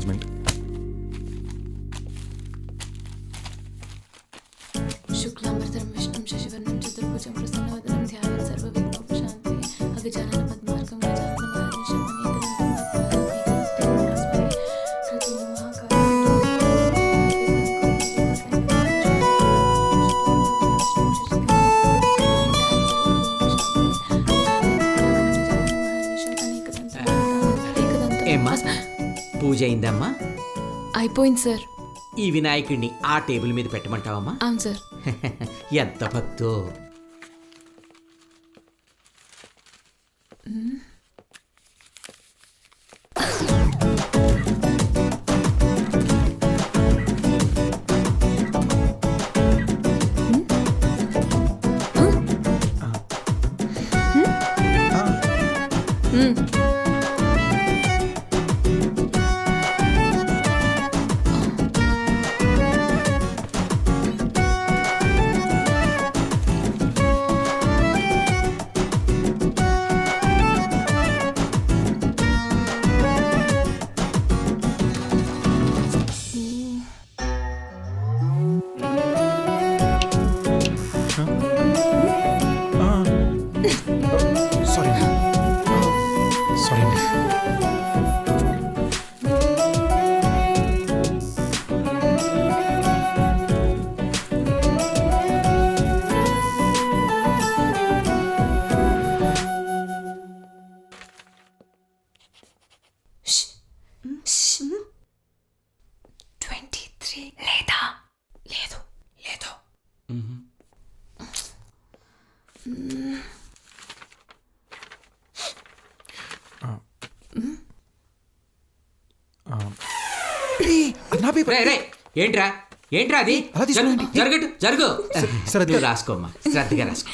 Management. శుక్లాంబరధరం విష్ణుం శశివర్ణం చతుర్భుజం ప్రసన్నవదనం ధ్యానం సర్వవిఘ్నోపశాంతయే అగజానన పద్మార్గం గజానన మహర్నిశం ఏమ్మా పూజ అయిందమ్మా? అయిపోయింది సార్. ఈ వినాయకుడిని ఆ టేబుల్ మీద పెట్టమంటావమ్మా? అవును సార్. ఎంత భక్తో. సారీ సారీ అండి. నా పేపర్. రే ఏంట్రా ఏంట్రా అది? అలా తీసుకోండి. జరగటు జరుగు. సరే, అది- నువ్వు రాసుకోమ్మా, శ్రద్ధగా రాసుకో.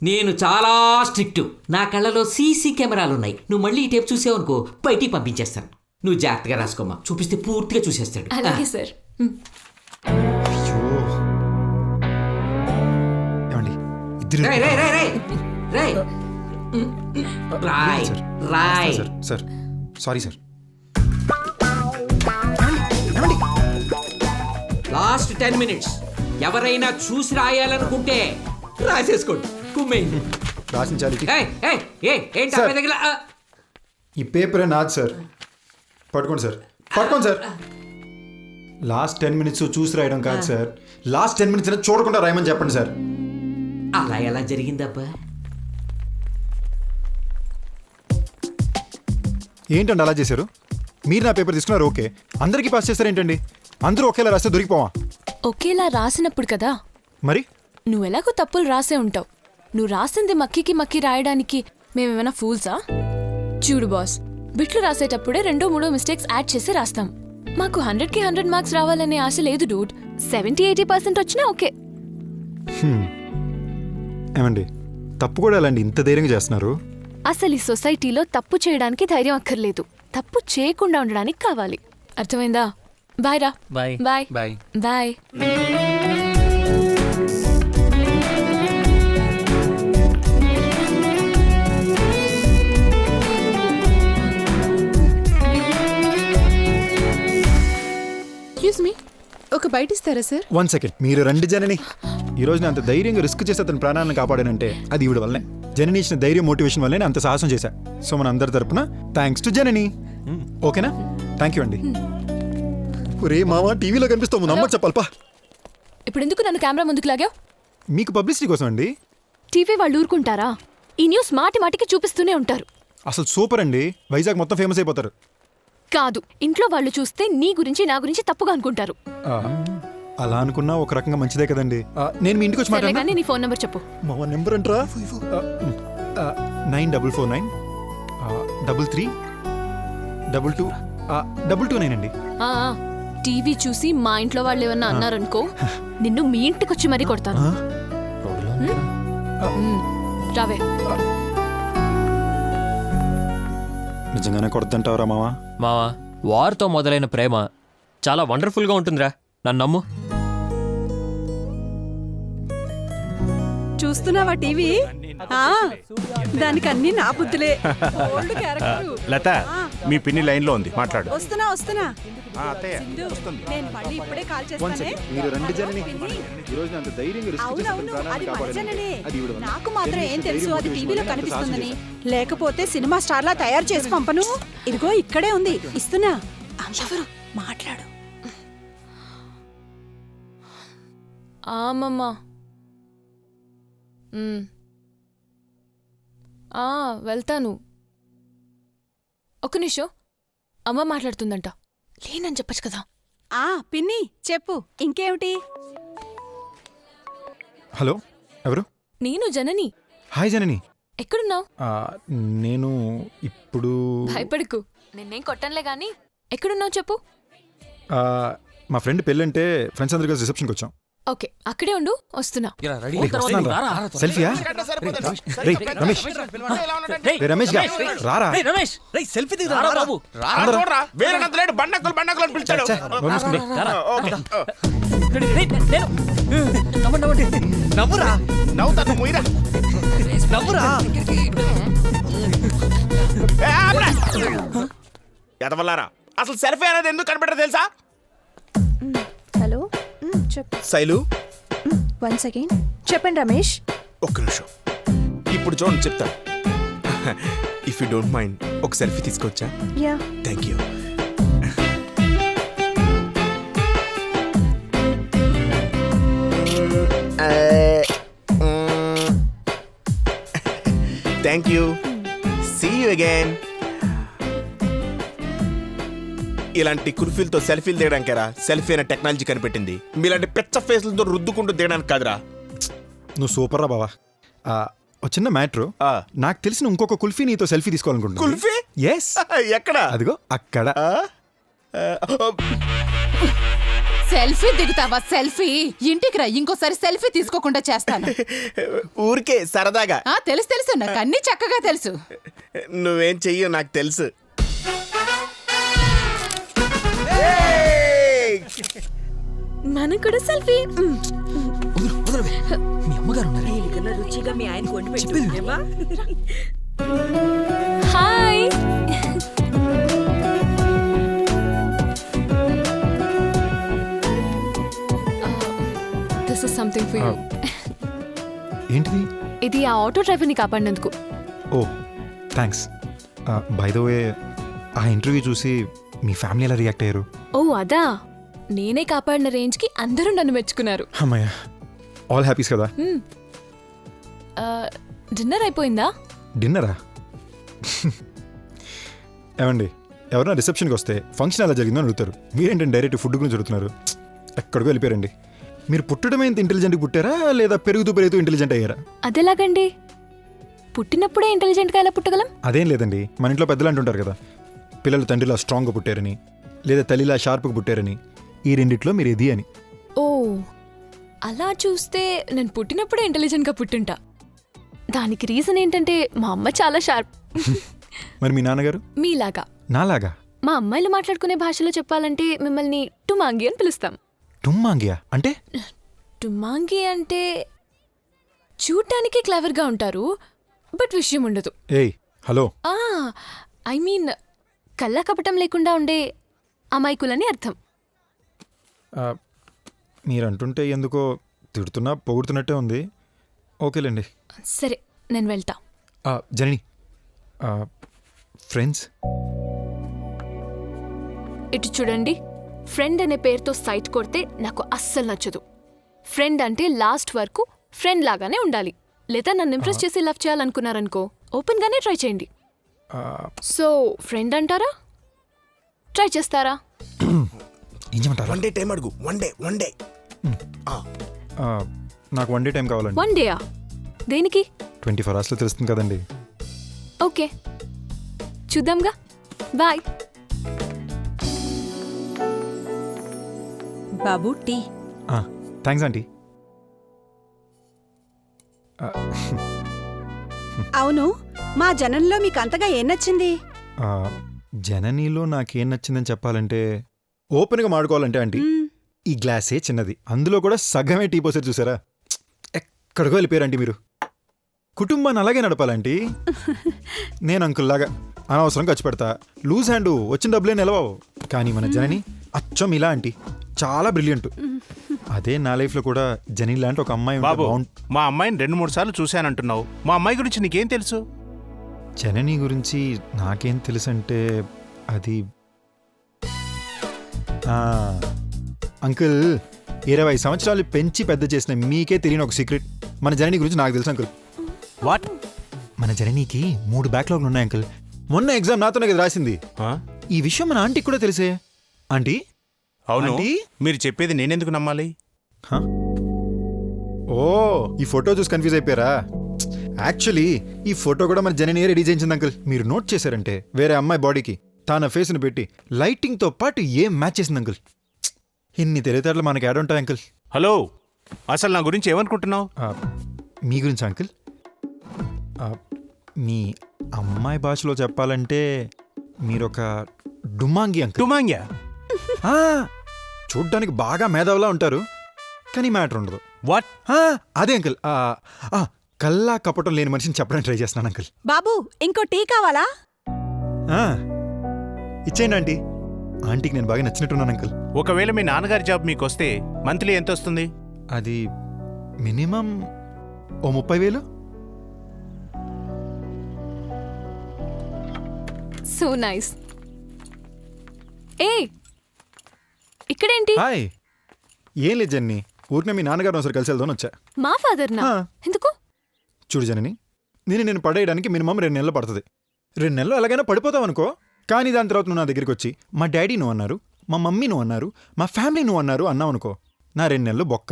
నేను చాలా స్ట్రిక్ట్. నా కళ్ళలో సీసీ కెమెరాలు ఉన్నాయి. నువ్వు మళ్ళీ ఈ టేప్ చూసావనుకో బయటికి పంపించేస్తాను. నువ్వు జాగ్రత్తగా రాసుకోమ్మా, చూపిస్తే పూర్తిగా చూసేస్తాడు. అలాగే సార్. అయ్యో. ఏమండి ఇద్దరు రేయ్, రేయ్, రేయ్, రేయ్, రేయ్. రాయ్ సార్. రాయ్. Sir sir sorry sir. Last 10 minutes ఎవరైనా చూసి రాయాలనుకుంటే రాసేసుకోండి. కుమ్మేయండి. రాసించాలి. ఏంటి సార్. అమ్మాయి దగ్గర? ఈ పేపరే నాది సార్. పట్టుకోండి సార్, పట్టుకోండి సార్. లాస్ట్ 10 minutes చూసి రాయడం కాదు సార్. లాస్ట్ 10 minutes చూడకుండా రాయమని చెప్పండి సార్. అలా ఎలా జరిగిందబ్బా? ఏంటండి అలా చేశారు? మీరు నా పేపర్ తీసుకున్నారు, ఓకే. అందరికీ పాస్ చేస్తారు ఏంటండి? అందరూ ఒకేలా రాస్తే దొరికిపోవా? ఒకేలా రాసినప్పుడు కదా. మరి నువ్వెలాగో తప్పులు రాసే ఉంటావు. నువ్వు రాసింది మక్కికి మక్కి రాయడానికి మేమేమైనా ఫూల్సా? చూడు బాస్, బిట్లు రాసేటప్పుడే 2-3 మిస్టేక్స్ యాడ్ చేసి రాస్తాం. మాకు 100కి 100 మార్క్స్ రావాలనే ఆశ లేదు డూడ్. 70-80% వచ్చినా ఓకే. ఏమండి తప్పు కూడా అలాంటి ఇంత ధైర్యంగా చేస్తున్నారు? అసలు ఈ సొసైటీలో తప్పు చేయడానికి ధైర్యం అక్కర్లేదు, తప్పు చేయకుండా ఉండడానికి కావాలి. అర్థమైందా? బాయ్ రా. Bye. Bye bye. Bye. Excuse me, ఒక బయట ఇస్తారా సార్? 1 second, మీరు రండి జనని. ఈ రోజు నేను అంత ధైర్యంగా రిస్క్ చేసి అతని ప్రాణాలను కాపాడానంటే అది ఈవిడ వల్లనే. జనని ఇచ్చిన ధైర్యం మోటివేషన్ వల్లనే అంత సాహసం చేశా. సో మన అందరి తరపున థ్యాంక్స్ టు జనని. ఓకేనా? థ్యాంక్ యూ అండి. రే మామ, టీవీలో కనిపిస్తాము, నమ్మకు చెప్పాలపా. ఇప్పుడు ఎందుకు నన్ను కెమెరా ముందుకు లాగావు? మీకు పబ్లిసిటీ కోసం అండి. టీవీ వాళ్ళు ఊరుకుంటారా? ఈ న్యూస్ మాటి మాటికి చూపిస్తూనే ఉంటారు. అసలు సూపర్ అండి, వైజాగ్ మొత్తం ఫేమస్ అయిపోతారు. కాదు, ఇంట్లో వాళ్ళు చూస్తే నీ గురించి నా గురించి తప్పుగా అనుకుంటారు. అలా అనుకున్నా ఒక రకంగా మంచిదే కదండి. నేను మీ ఇంటికి వచ్చి సర్లే మాట్లాడనా? కానీ నీ ఫోన్ నెంబర్ చెప్పు. మా నెంబర్ అంటారా? 9449 33 22 229 అండి. ఆ, టీవీ చూసి మా ఇంట్లో వాళ్ళు ఏమన్నా అన్నారనుకో, నిన్ను మీ ఇంటికి వచ్చి మరీ కొడతాను. రావే. నిజంగానే కొడద్దంటావరా మావా? మావా, వార్తో మొదలైన ప్రేమ చాలా వండర్ఫుల్గా ఉంటుందిరా, నన్ను నమ్ము. చూస్తున్నావా టీవీ? దానికి అన్ని నా బుద్ధులే. Old character. లత మీ పిన్ని లైన్ లో ఉంది, మాట్లాడు. వస్తున్నా. అత్తయ్య సింధు, వస్తుంది. నేను మళ్ళీ ఇప్పుడే కాల్ One చేస్తానే. second. మీరు రండి జనని. ఈ రోజు అంత ధైర్యంగా రిస్క్ చేసి అవునవును, ప్రాణాలను అది కాపాడారంటే మంచననే. అది ఈవిడ వల్లే. నాకు మాత్రం ఏం జనని తెలుసు ధైర్యం అది motivation టీవీలో వల్లే అంత సాహసం కనిపిస్తుందని. చేశారు. లేకపోతే సినిమా స్టార్ లా తయారు చేసి పంపను. ఇదిగో ఇక్కడే ఉంది, ఇస్తున్నా. అందరూ మాట్లాడు. ఆమమ్మా వెళ్తాను. ఒక్క నిమిషం, అమ్మ మాట్లాడుతుందంట. లేనని చెప్పచ్చు కదా. పిన్ని చెప్పు, ఇంకేమిటి? హలో, ఎవరు? నేను జనని. హాయ్ జనని. ఎక్కడున్నావు? నేను ఇప్పుడు భయపడకు, నిన్నేం కొట్టనులే గాని. ఎక్కడున్నావు చెప్పు. ఆ, మా ఫ్రెండ్ పెళ్ళంటే ఫ్రెండ్స్ అందరు కలిసి రిసెప్షన్కి వచ్చాం. ఓకే, అక్కడే ఉండు, వస్తున్నా. సెల్ఫీయా? రేయ్, రమేష్. రేయ్, రమేష్ గా రారా. రమేష్ సెల్ఫీ దిగురా బాబు. ఛే, నోరు మూసుకుని రా. నవ్వురా నవ్వుతాను ముయిరా. నవ్వురా. ఎదవల్లారా, అసలు సెల్ఫీ అనేది ఎందుకు కనిపెట్టరు తెలుసా? హలో చెప్పు. శైలు, 1 సెకండ్. చెప్పండి రమేష్. ఒక్క నిమిషం. ఇప్పుడు చూడండి చెప్తాను. ఇఫ్ యూ డోంట్ మైండ్ ఒక సెల్ఫీ తీసుకోవచ్చా? Yeah. Thank you. Thank you. See you again. ఇలాంటి కుర్ఫీలతో సెల్ఫీలు దిగడానికేరా సెల్ఫీ అనే టెక్నాలజీ కనిపెట్టింది. మీలాంటి పెచ్చ ఫేస్లతో రుద్దుకుంటూ దిగడానికి కాదురా. నువ్వు సూపర్ రా బావా. ఒక చిన్న మ్యాటర్. నాకు తెలిసిన ఇంకొక కుల్ఫీ నీతో సెల్ఫీ తీసుకోవాలనుకుంటున్నా. కుల్ఫీ? ఎస్. ఎక్కడ? అదిగో అక్కడ. సెల్ఫీ దిగుతావా? సెల్ఫీ ఇంటికి రా, ఇంకోసారి సెల్ఫీ తీసుకోకుండా చేస్తాను. ఊరికే సరదాగా. తెలుసు నాకు అన్ని చక్కగా తెలుసు. నువ్వేం చెయ్యో నాకు తెలుసు. మనం కూడా సెల్ఫీ. మీ అమ్మగారు రుచిగా మీ ఆయన కొండి hi. This is something for you. ఏంటిది? ఇది ఆ ఆటో డ్రైవర్ని కాపాడినందుకు. ఓ థ్యాంక్స్. బై ద వే, ఆ ఇంటర్వ్యూ చూసి మీ ఫ్యామిలీ ఎలా రియాక్ట్ అయ్యారు? ఓ అదా, నేనే కాపాడిన రేంజ్కి అందరూ నన్ను మెచ్చుకున్నారు. అమ్మయ్య, ఆల్ హ్యాపీస్ కదా? డిన్నర్ అయిపోయిందా? డిన్నరా? ఏమండి, ఎవరైనా రిసెప్షన్కి వస్తే ఫంక్షన్ ఎలా జరిగిందో అని అడుగుతారు. మీరేంటంటే డైరెక్ట్ ఫుడ్ గురించి అడుగుతున్నారు. ఎక్కడికో వెళ్ళిపోయారండి. మీరు పుట్టడమే ఇంత ఇంటెలిజెంట్గా పుట్టారా, లేదా పెరుగుతూ ఇంటెలిజెంట్ అయ్యారా? అదెలాగండి? పుట్టినప్పుడే ఇంటెలిజెంట్గా ఎలా పుట్టగలం? అదేం లేదండి, మన ఇంట్లో పెద్దలు అంటుంటారు కదా, పిల్లలు తండ్రిలా స్ట్రాంగ్గా పుట్టారని, లేదా తల్లిలా షార్ప్గా పుట్టారని. ఈ రెండిట్లో మీరు ఇది అని. ఓ, అలా చూస్తే నేను పుట్టినప్పుడే ఇంటెలిజెంట్గా పుట్టింటా. దానికి రీజన్ ఏంటంటే మా అమ్మ చాలా షార్ప్. మరి మీ నాన్నగారు? మీలాగా. నాలాగా? మా అమ్మాయిలు మాట్లాడుకునే భాషలో చెప్పాలంటే మిమ్మల్ని టుమాంగి అని పిలుస్తాం. టుమ్మాంగియా అంటే? టుమాంగి అంటే చూడటానికి క్లవర్గా ఉంటారు, బట్ విషయం ఉండదు. ఏయ్ హలో. ఐ మీన్ కల్లా కపటం లేకుండా ఉండే అమాయకులని అర్థం. మీరంటుంటే ఎందుకో తిడుతున్నా పొగుడుతున్నట్టే ఉంది. ఓకేలేండి. సరే, నేను వెళ్తా. జనని, ఫ్రెండ్స్ ఇటు చూడండి. ఫ్రెండ్ అనే పేరుతో సైట్ కొడితే నాకు అస్సలు నచ్చదు. ఫ్రెండ్ అంటే లాస్ట్ వరకు ఫ్రెండ్ లాగానే ఉండాలి. లేదా నన్ను ఇంప్రెస్ చేసి లవ్ చేయాలనుకున్నారనుకో, ఓపెన్గానే ట్రై చేయండి. సో ఫ్రెండ్ అంటారా, ట్రై చేస్తారా? ఏం చేయమంటారా? వన్ డే టైం అడుగు. One day. నాకు 1 డే టైం కావాలండి. 1 డేయా? దేనికి? 24 అవర్స్లో తెలుస్తుంది కదండి. ఓకే, చూద్దాంగా. బాయ్. బాబు టీ. Thanks aunty. అవును, మా జనంలో మీకు అంతగా ఏం నచ్చింది? జననీలో నాకేం నచ్చిందని చెప్పాలంటే, ఓపెన్గా మాడుకోవాలంటే ఆంటీ, ఈ గ్లాసే చిన్నది, అందులో కూడా సగమే టీ పోసారు చూసారా? ఎక్కడికో వెళ్ళిపోయారండి మీరు. కుటుంబాన్ని అలాగే నడపాలంటీ. నేను అంకుల్ లాగా అనవసరం ఖర్చు పెడతా, లూజ్ హ్యాండ్, వచ్చిన డబ్బులే నిలవవు. కానీ మన జనని అచ్చం ఇలా ఆంటీ, చాలా బ్రిలియంట్. అదే నా లైఫ్లో కూడా జని లాంటి ఒక అమ్మాయి ఉంటే బాబు, బాగుంటు. మా అమ్మాయిని 2-3 సార్లు చూశానంటున్నావు. మా అమ్మాయి గురించి నీకేం తెలుసు? జనని గురించి నాకేం తెలుసంటే అది అంకుల్ 20 సంవత్సరాలు పెంచి పెద్ద చేసిన మీకే తెలియని ఒక సీక్రెట్. మన జనని గురించి నాకు తెలుసు అంకుల్. వాట్? మన జననీకి 3 బ్యాక్లాగ్లు ఉన్నాయి అంకుల్. మొన్న ఎగ్జామ్ నాతోనే కదా రాసింది. ఈ విషయం మన ఆంటీకి కూడా తెలుసే. ఆంటీ అవును, ఆంటీ? మీరు చెప్పేది నేనెందుకు నమ్మాలి? హ? ఓ, ఈ ఫోటో చూసి కన్ఫ్యూజ్ అయిపోయారా? యాక్చువల్లీ ఈ ఫోటో కూడా మన జననీ రెడీ చేయించింది అంకుల్. మీరు నోట్ చేశారంటే వేరే అమ్మాయి బాడీకి తన ఫేస్ని పెట్టి లైటింగ్తో పాటు ఏం మ్యాచ్ చేసింది అంకుల్. ఇన్ని తెలివితేటలు మనకి యాడ్ ఉంటాయి అంకుల్. హలో, అసలు నా గురించి ఏమనుకుంటున్నావు? మీ గురించి అంకుల్ మీ అమ్మాయి భాషలో చెప్పాలంటే మీరొక డుమాంగి అంకుల్. టుమాంగ్యా? ఆ, చూడ్డానికి బాగా మేధావులా ఉంటారు, కానీ మ్యాటర్ ఉండదు. వాట్? అదే అంకుల్, కల్లా కపటం లేని మనిషిని చెప్పడానికి ట్రై చేస్తున్నాను అంకుల్. బాబు ఇంకో టీ కావాలా? ఇచ్చేయండి ఆంటీ. ఆంటీకి నేను బాగా నచ్చినట్టున్నాను అంకుల్. ఒకవేళ మీ నాన్నగారి జాబ్ మీకు వస్తే మంత్లీ ఎంత వస్తుంది? అది మినిమం ఓ 30,000. So nice. ఏ ఇక్కడేంటి? హాయ్. ఏం లేదు జన్ని, ఊరినే మీ నాన్నగారు ఒకసారి కలిసి వెళ్దామని వచ్చా. మా ఫాదర్ నా? ఆ. ఎందుకు? చూడు జనని, నేను పడేయడానికి మినిమం 2 నెలలు పడుతుంది. 2 నెలలు ఎలాగైనా పడిపోతావు అనుకో, కానీ దాని తర్వాత నువ్వు నా దగ్గరికి వచ్చి మా డాడీ నువ్వు అన్నారు, మా మమ్మీ నువ్వు అన్నారు, మా ఫ్యామిలీ నువ్వు అన్నారు అన్నావు అనుకో, నా 2 నెలలు బొక్క.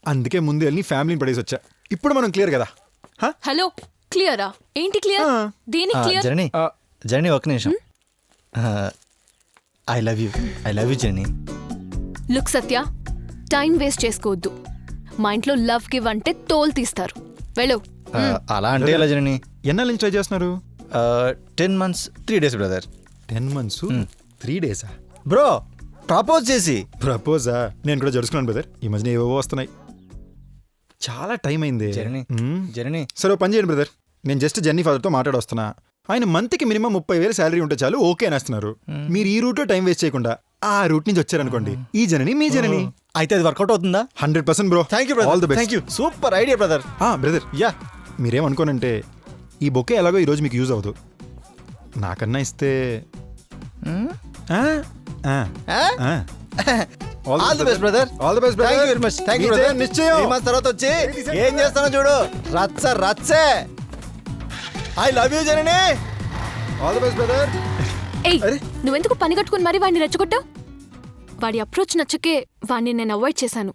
అందుకే ముందు వెళ్ళి ఫ్యామిలీని పడేసి వచ్చా. ఇప్పుడు మనం క్లియర్ కదా? హలో, క్లియరా? ఏంటి క్లియర్? ఆ. దేని క్లియర్? జర్నీ ఆ, జర్నీ ఒక నిమిషం. I love you journey. Look Satya, time waste చేసుకోవద్దు. మా ఇంట్లో లవ్ గివ్ అంటే తోలు తీస్తారు. వెళ్ళు. అలా అంటే ఎలా జర్నీ? ఎన్నాళ్ళ నుంచి ట్రై చేస్తున్నారు? 10 months 3 days brother. 10 months 3 days. Bro propose చేసి. ప్రపోజా? నేను కూడా జరుచుకున్నాను బ్రదర్. ఈ మధ్యన ఏవో వస్తున్నాయి. చాలా టైం అయింది. జర్నీ సరే ఓ పని చేయండి బ్రదర్, నేను జస్ట్ జెన్నీ ఫాదర్తో మాట్లాడొస్తున్నా. ఆయన మంత్కి మినిమం 30,000 శాలరీ ఉంటే చాలు ఓకే అనేస్తున్నారు. మీరు ఈ రూట్లో టైం వేస్ట్ చేయకుండా ఆ రూట్ నుంచి వచ్చారనుకోండి, ఈ జనని మీ జనని. అయితే అది వర్కౌట్ అవుతుందా? 100% bro. Thank you all the best. Thank you, super idea brother. Brother, ya, మీరేమనుకోనంటే ఈ బొకే ఎలాగో ఈరోజు మీకు యూజ్ అవ్వదు. నాకన్నా ఇస్తే all the best brother. All the best thank you brother. Very much. Thank you brother. నిశ్చయం. 3 months తర్వాత వచ్చి ఏం చేస్తానో చూడు. రచ్చే. I love you journey. All the best brother. ఏయ్, అరే. నువ్వెందుకు పని కట్టుకుని మరి వాడిని రెచ్చగొట్టావు? వాడి అప్రోచ్ నచ్చకే వాడిని నేను అవాయిడ్ చేశాను.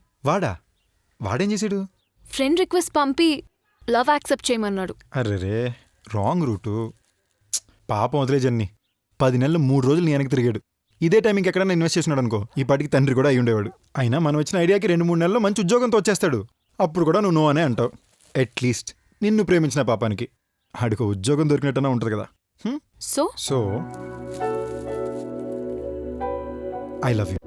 వాడేం చేసాడు? ఫ్రెండ్ రిక్వెస్ట్ పంపి లవ్ యాక్సెప్ట్ చేయమన్నాడు. అర్రే, రాంగ్ రూటు. పాపం వదిలే జన్ని. 10 నెలలు 3 రోజులు నీ వెనక్కి తిరిగాడు. ఇదే టైం ఇంకెక్కడన్నా ఇన్వెస్ట్ చేసినాడు అనుకో, ఈ పాటికి తండ్రి కూడా అయి ఉండేవాడు. అయినా మనం వచ్చిన ఐడియాకి 2-3 నెలల్లో మంచి ఉద్యోగంతో వచ్చేస్తాడు. అప్పుడు కూడా నువ్వు నో అనే అంటావు. అట్లీస్ట్ నిన్ను ప్రేమించిన పాపానికి ఆడికో ఉద్యోగం దొరికినట్టన్నా ఉంటుంది కదా. So I love you.